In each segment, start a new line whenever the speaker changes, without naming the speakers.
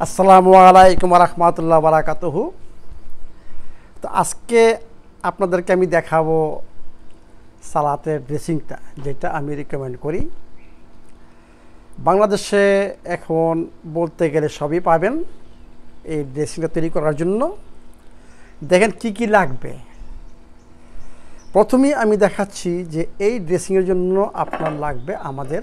আসসালামু আলাইকুম রাহমাতুল্লাহ বারাকাতুহু। তো আজকে আপনাদেরকে আমি দেখাবো সালাতের ড্রেসিংটা, যেটা আমি রিকমেন্ড করি। বাংলাদেশে এখন বলতে গেলে সবই পাবেন এই ড্রেসিংটা তৈরি করার জন্য। দেখেন কি কি লাগবে। প্রথমেই আমি দেখাচ্ছি যে এই ড্রেসিংয়ের জন্য আপনার লাগবে আমাদের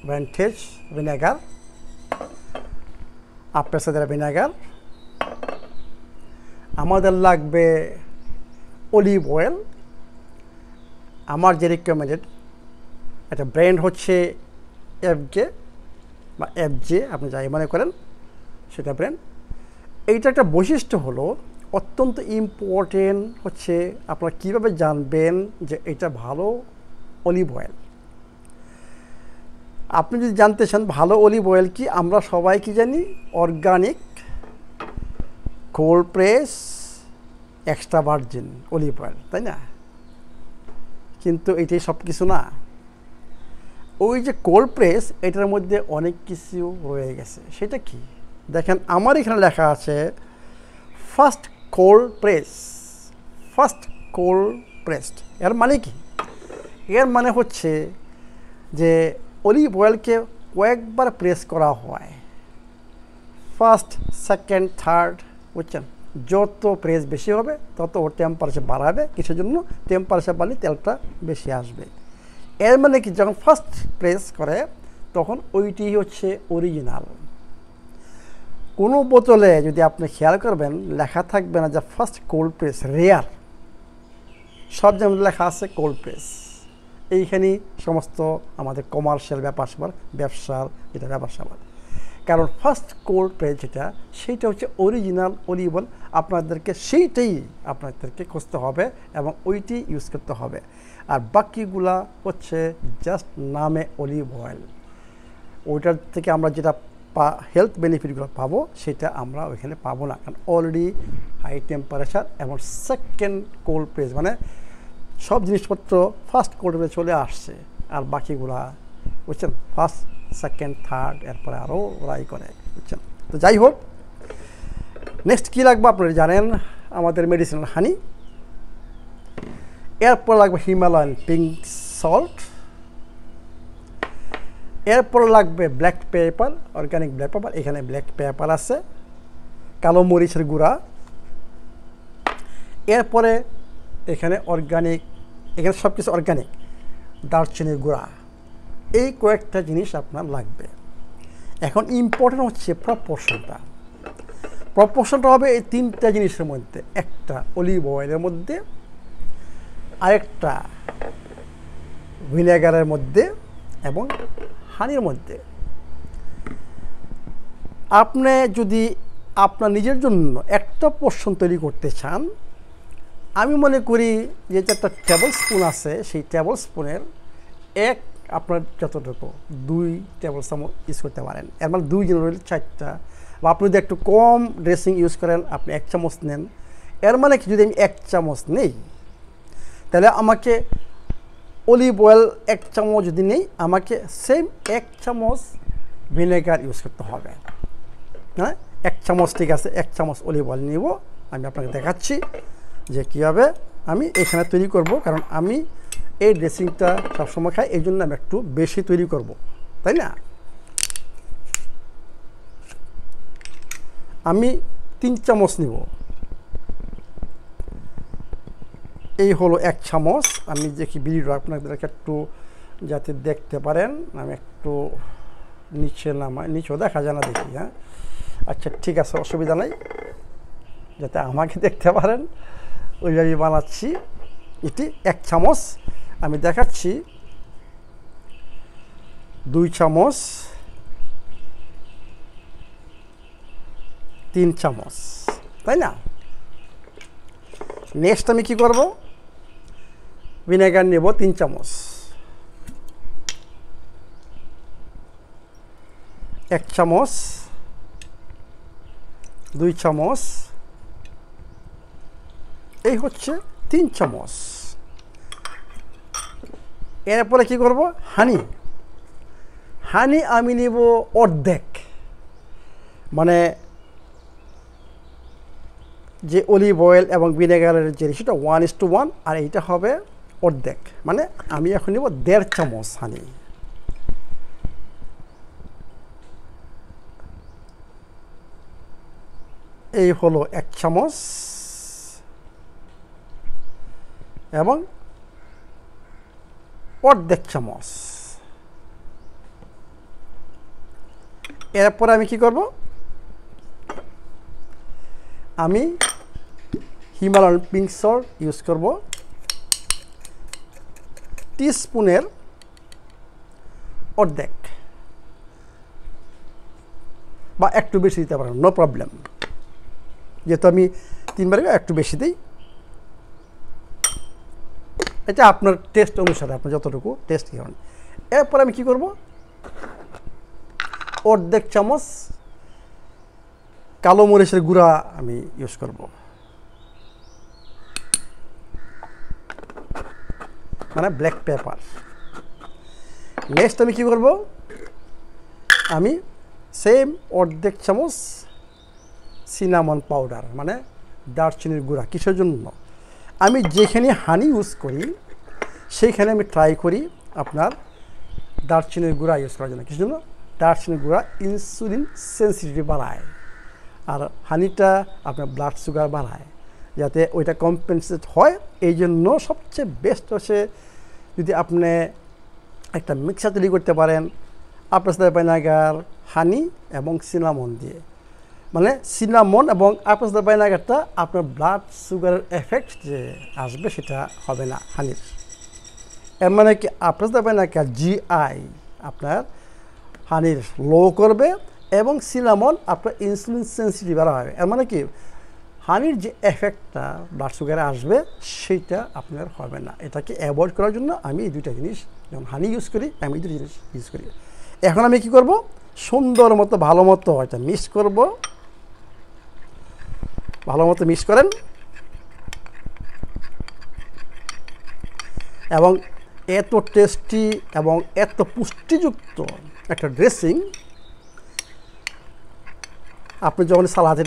vantage vinegar, apple cider vinegar. আমাদের লাগবে অলিভ অয়েল। আমার যে রিকমেন্ডেড একটা ব্র্যান্ড হচ্ছে এফজে, আপনি যাই মনে করেন সেটা ব্র্যান্ড। এইটা একটা বৈশিষ্ট্য হলো, অত্যন্ত ইম্পর্টেন্ট হচ্ছে আপনারা কীভাবে জানবেন যে এটা ভালো অলিভ অয়েল। আপনি যদি জানতে চান ভালো অলিভ অয়েল কি, আমরা সবাই কি জানি organic, cold press, extra virgin olive oil, তাই না? কিন্তু এটাই সব কিছু না। ওই যে কোল্ড প্রেস, এটার মধ্যে অনেক কিছু রয়ে গেছে। সেটা কি দেখেন, আমার এখানে লেখা আছে first cold press, first cold pressed. এর মানে কি? এর মানে হচ্ছে যে অলিভ অয়েলকে কয়েকবার প্রেস করা হয়, ফার্স্ট, সেকেন্ড, থার্ড, বুঝছেন? যত প্রেস বেশি হবে তত ওর টেম্পারেচার বাড়াবে, কিছুর জন্য টেম্পারেচার বাড়লে তেলটা বেশি আসবে। এর মানে কি, যখন ফার্স্ট প্রেস করে তখন ওইটি হচ্ছে অরিজিনাল। কোনো বোতলে যদি আপনি খেয়াল করবেন লেখা থাকবে না যে ফার্স্ট কোল্ড প্রেস, রেয়ার। সব যেমন লেখা আছে কোল্ড প্রেস। এইখানেই সমস্ত আমাদের কমার্শিয়াল ব্যবসার যেটা ব্যাপার, কারণ ফার্স্ট কোল্ড প্রেস যেটা, সেইটা হচ্ছে অরিজিনাল অলিভ অয়েল। আপনাদেরকে খুঁজতে হবে এবং ওইটি ইউজ করতে হবে। আর বাকিগুলা হচ্ছে জাস্ট নামে অলিভ অয়েল। ওইটার থেকে আমরা যেটা হেলথ বেনিফিটগুলো পাবো সেটা আমরা ওইখানে পাবো না, কারণ অলরেডি হাই টেম্পারেচার এবং সেকেন্ড কোল্ড প্রেস, মানে সব জিনিসপত্র ফার্স্ট কোল্ড প্রেস চলে আসছে। আর বাকিগুলা বুঝছেন ফার্স্ট, সেকেন্ড, থার্ড, এরপরে আরও ওরাই করে, বুঝছেন? তো যাই হোক, নেক্সট কী লাগবে আপনারা জানেন, আমাদের মেডিসিনাল হানি। এরপর লাগবে হিমালয়ান পিঙ্ক সল্ট। এরপর লাগবে black pepper, organic black pepper. এখানে ব্ল্যাক পেপার আছে, কালো মরিচের গুঁড়া। এরপরে এখানে অর্গানিক, এখানে সব কিছু অর্গানিক, দারচিনির গুঁড়া। এই কয়েকটা জিনিস আপনার লাগবে। এখন ইম্পর্টেন্ট হচ্ছে প্রপোর্শনটা হবে এই তিনটা জিনিসের মধ্যে, একটা অলিভ অয়েলের মধ্যে, আরেকটা ভিনেগারের মধ্যে এবং হানির মধ্যে। আপনি যদি আপনার নিজের জন্য একটা পোর্শন তৈরি করতে চান, আমি মনে করি যে একটা টেবিল স্পুন আছে, সেই টেবিল স্পুনের আপনার যতটুকু 2 টেবিল চামচ ইউজ করতে পারেন। এর মানে 2 জন রইল 4টা। বা আপনি যদি একটু কম ড্রেসিং ইউজ করেন, আপনি 1 চামচ নেন। এর মানে কি, যদি আমি 1 চামচ নেই তাহলে আমাকে অলিভ অয়েল 1 চামচ যদি নেই, আমাকে সেম 1 চামচ ভিনেগার ইউজ করতে হবে। হ্যাঁ, 1 চামচ ঠিক আছে, 1 চামচ অলিভ অয়েল নিব। আমি আপনাকে দেখাচ্ছি যে কীভাবে আমি এখানে তৈরি করব, কারণ আমি এই ড্রেসিংটা সবসময় খাই, এই জন্য আমি একটু বেশি তৈরি করব, তাই না? আমি 3 চামচ নিব। এই হলো 1 চামচ। আমি দেখি ভিডিও আপনাদেরকে একটু যাতে দেখতে পারেন, আমি একটু নিচেও দেখা যায় না, দেখি। হ্যাঁ, আচ্ছা ঠিক আছে, অসুবিধা নাই, যাতে আমাকে দেখতে পারেন ওইভাবেই বানাচ্ছি। এটি 1 চামচ আমি দেখাচ্ছি, 2 চামচ, 3 চামচ, তাই না? নেক্সট আমি কি করব, ভিনেগার নেব 3 চামচ, 1 চামচ, 2 চামচ, এই হচ্ছে 3 চামচ। এরপরে কি করব, হানি। হানি আমি নিব অর্ধেক, মানে যে অলিভ অয়েল এবং ভিনেগারের যে রেশিওটা 1:1 আর এইটা হবে অর্ধেক, মানে আমি এখন নেব 1.5 চামচ হানি। এই হলো 1 চামচ এবং অর্ধেক চামচ। এরপর আমি কি করব, আমি হিমালয়ান পিঙ্ক সল্ট ইউজ করব টিস্পুনের অর্ধেক বা একটু বেশি দিতে পারেন, নো প্রবলেম, যেহেতু আমি 3 বার একটু বেশি দিই। এটা আপনার টেস্ট অনুসারে আপনি যতটুকু টেস্ট করেন। এরপর আমি কি করব, অর্ধেক চামচ কালো মরিচের গুঁড়া আমি ইউজ করব, মানে ব্ল্যাক পেপার। নেক্সট আমি কি করব, আমি সেম অর্ধেক চামচ সিনামন পাউডার, মানে দারচিনির গুঁড়া। কিসের জন্য, আমি যেখানে হানি ইউজ করি সেইখানে আমি ট্রাই করি আপনার দারচিনির গুঁড়া ইউজ করার জন্য। কিসের জন্য, দারচিনির গুঁড়া ইনসুলিন সেন্সিটিভিটি বাড়ায় আর হানিটা আপনার ব্লাড সুগার বাড়ায়, যাতে ওইটা কম্পেনসেট হয়। এই জন্য সবচেয়ে বেস্ট হচ্ছে যদি আপনি একটা মিক্সার তৈরি করতে পারেন আপেল ভিনেগার, হানি এবং সিনামন দিয়ে, মানে সিনামন এবং আপেল ভিনেগারটা আপনার ব্লাড সুগারের এফেক্ট যে আসবে সেটা হবে না হানির। এর মানে কি, আপেল ভিনেগার জিআই আপনার হানির লো করবে এবং সিনামন আপনার ইনসুলিন সেন্সিটিভ বাড়াবে। এর মানে কি, হানির যে এফেক্টটা ব্লাড সুগারে আসবে সেইটা আপনার হবে না। এটাকে অ্যাভয়েড করার জন্য আমি এই দুইটা জিনিস, যখন হানি ইউজ করি আমি এই দুটো জিনিস ইউজ করি। এখন আমি কি করব, সুন্দর মতো ভালো মতো এটা মিক্স করব, ভালো মতো মিক্স করেন এবং এত টেস্টি এবং এত পুষ্টিযুক্ত একটা ড্রেসিং আপনি যখন সালাদে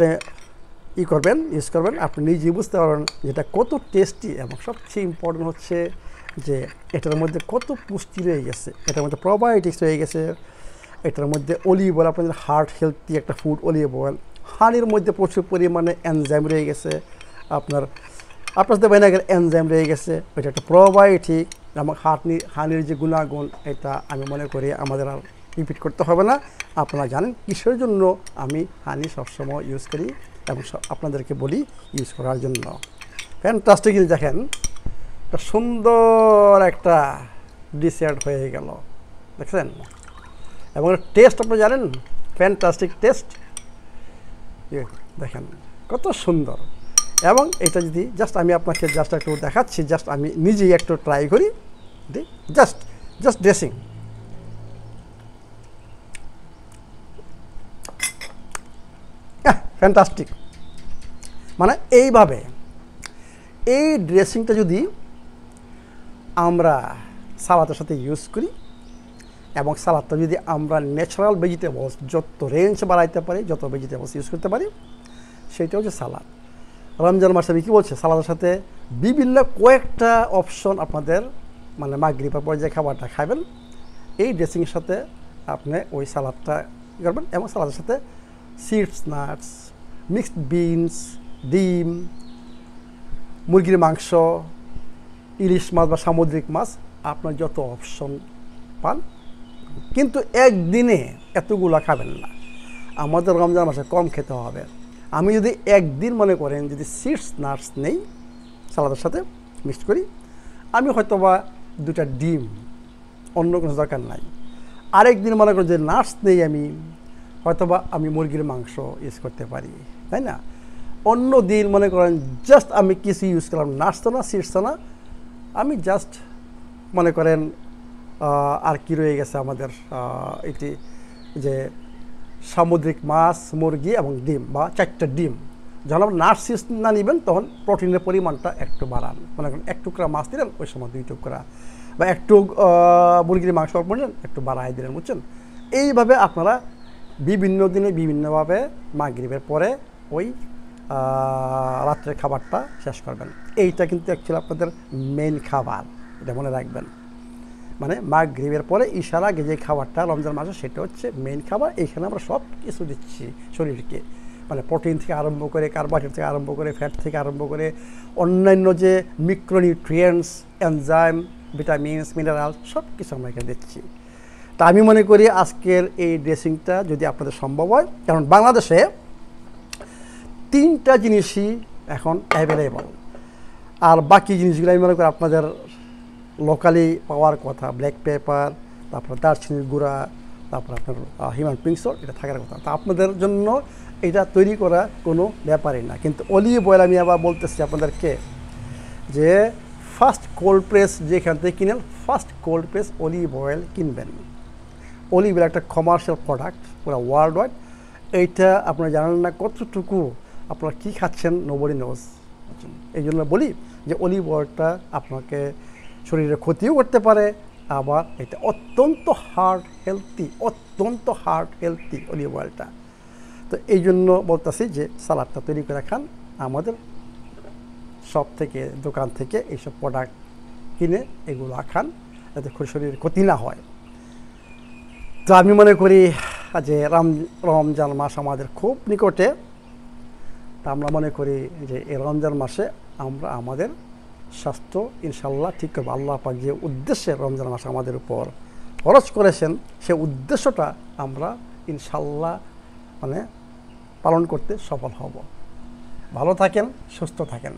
করবেন, ইউজ করবেন, আপনি নিজেই বুঝতে পারবেন যেটা কত টেস্টি। এবং সবচেয়ে ইম্পর্টেন্ট হচ্ছে যে এটার মধ্যে কত পুষ্টি রয়ে গেছে, এটার মধ্যে প্রোবায়োটিক্স রয়ে গেছে, এটার মধ্যে অলিভ অয়েল, আপনাদের হার্ট হেলথি একটা ফুড অলিভ অয়েল। হানির মধ্যে প্রচুর পরিমাণে এনজাইম রয়ে গেছে, আপনার ভিনেগার এনজাইম রয়ে গেছে, এটা একটা প্রোবায়োটিক এবং হানির যে গুণাগুণ এটা আমি মনে করি আমাদের আর রিপিট করতে হবে না। আপনারা জানেন কিসের জন্য আমি হানি সবসময় ইউজ করি এবং আপনাদেরকে বলি ইউজ করার জন্য। ফ্যান্টাস্টিক, দেখেন একটা সুন্দর একটা ডিসার্ট হয়ে গেল, দেখছেন, এবং টেস্ট আপনি জানেন ফ্যান্টাস্টিক টেস্ট, দেখেন কত সুন্দর। এবং এটা যদি জাস্ট আমি আপনাকে জাস্ট একটু দেখাচ্ছি, জাস্ট আমি নিজেই একটু ট্রাই করি, জাস্ট ড্রেসিং। ফ্যান্টাস্টিক, মানে এইভাবে এই ড্রেসিংটা যদি আমরা সালাদের সাথে ইউজ করি এবং সালাদটা যদি আমরা ন্যাচারাল ভেজিটেবলস যত রেঞ্জ বাড়াইতে পারি, যত ভেজিটেবলস ইউজ করতে পারি, সেইটা হচ্ছে সালাদ। রমজান মাসে আমি কী বলছি, সালাদের সাথে বিভিন্ন কয়েকটা অপশন আপনাদের মানে মাগরিবের পর যে খাবারটা খাবেন এই ড্রেসিংয়ের সাথে আপনি ওই সালাদটা করবেন। এবং সালাদের সাথে সিডস, নাটস, মিক্সড বিনস, ডিম, মুরগির মাংস, ইলিশ মাছ বা সামুদ্রিক মাছ, আপনার যত অপশন পান। কিন্তু একদিনে এতগুলো খাবেন না, আমাদের রমজান মাসে কম খেতে হবে। আমি যদি একদিন মনে করেন যদি সিডস নাটস নেই সালাদের সাথে মিক্সড করি, আমি হয়তোবা 2টা ডিম, অন্য কোনো দরকার নাই। আরেক দিন মনে করেন যে নাটস নেই, আমি হয়তোবা আমি মুরগির মাংস ইউজ করতে পারি, তাই না। অন্য দিন মনে করেন জাস্ট আমি কিছু ইউজ করলাম, নাটস তো না, সিডস তো না, আমি জাস্ট মনে করেন আর কি রয়ে গেছে আমাদের এটি যে সামুদ্রিক মাছ, মুরগি এবং ডিম বা 4টা ডিম। যখন আপনি নাটস সিডস না নেবেন তখন প্রোটিনের পরিমাণটা একটু বাড়ান, মনে করেন 1 টুকরা মাছ দিলেন ওই সময় 2 টুকরা, বা একটু মুরগির মাংস অল্প নিলেন একটু বাড়াই দিলেন, বুঝছেন। এইভাবে আপনারা বিভিন্ন দিনে বিভিন্নভাবে মাগরিবের পরে ওই রাত্রের খাবারটা শেষ করবেন। এইটা কিন্তু অ্যাকচুয়ালি আপনাদের মেইন খাবার, এটা মনে রাখবেন। মানে মাগরিবের পরে ইশার আগে যে খাবারটা রমজান মাসে সেটা হচ্ছে মেইন খাবার। এইখানে আমরা সব কিছু দিচ্ছি শরীরকে, মানে প্রোটিন থেকে আরম্ভ করে, কার্বোহাইড্রেট থেকে আরম্ভ করে, ফ্যাট থেকে আরম্ভ করে অন্যান্য যে মিক্রোনিউট্রিয়েন্টস, এনজাইম, ভিটামিনস, মিনারেল সব কিছু আমরা এখানে দিচ্ছি। তা আমি মনে করি আজকের এই ড্রেসিংটা যদি আপনাদের সম্ভব হয়, কারণ বাংলাদেশে 3টা জিনিসই এখন অ্যাভেলেবল, আর বাকি জিনিসগুলো আমি মনে করি আপনাদের লোকালি পাওয়ার কথা। ব্ল্যাক পেপার, তারপর দারচিনির গুঁড়া, তারপর আপনার হিমালয়ান পিঙ্ক সল্ট, এটা থাকার কথা। তা আপনাদের জন্য এটা তৈরি করা কোনো ব্যাপারই না। কিন্তু অলিভ অয়েল আমি আবার বলতেছি আপনাদেরকে যে ফার্স্ট কোল্ড প্রেস যেখান থেকে কিনেন, first cold press olive oil কিনবেন। অলিভ অয়েল একটা কমার্শিয়াল প্রোডাক্ট পুরো ওয়ার্ল্ড ওয়াইড। এইটা আপনারা জানেন না কতটুকু আপনারা কী খাচ্ছেন, নোবডি নোজ। এই জন্য বলি যে অলিভ অয়েলটা আপনাকে শরীরে ক্ষতিও করতে পারে, আবার এটা অত্যন্ত হার্ট হেলথি অলিভ অয়েলটা। তো এই জন্য বলতেছি যে সালাদটা তৈরি করে খান, আমাদের শপ থেকে, দোকান থেকে এইসব প্রোডাক্ট কিনে এগুলো খান, যাতে শরীরের ক্ষতি না হয়। তো আমি মনে করি যে রমজান মাস আমাদের খুব নিকটে। তা আমরা মনে করি যে এই রমজান মাসে আমরা আমাদের স্বাস্থ্য ইনশাল্লাহ ঠিক করবো। আল্লাহ পাক যে উদ্দেশ্যে রমজান মাস আমাদের উপর খরচ করেছেন, সে উদ্দেশ্যটা আমরা ইনশাল্লাহ মানে পালন করতে সফল হব। ভালো থাকেন, সুস্থ থাকেন।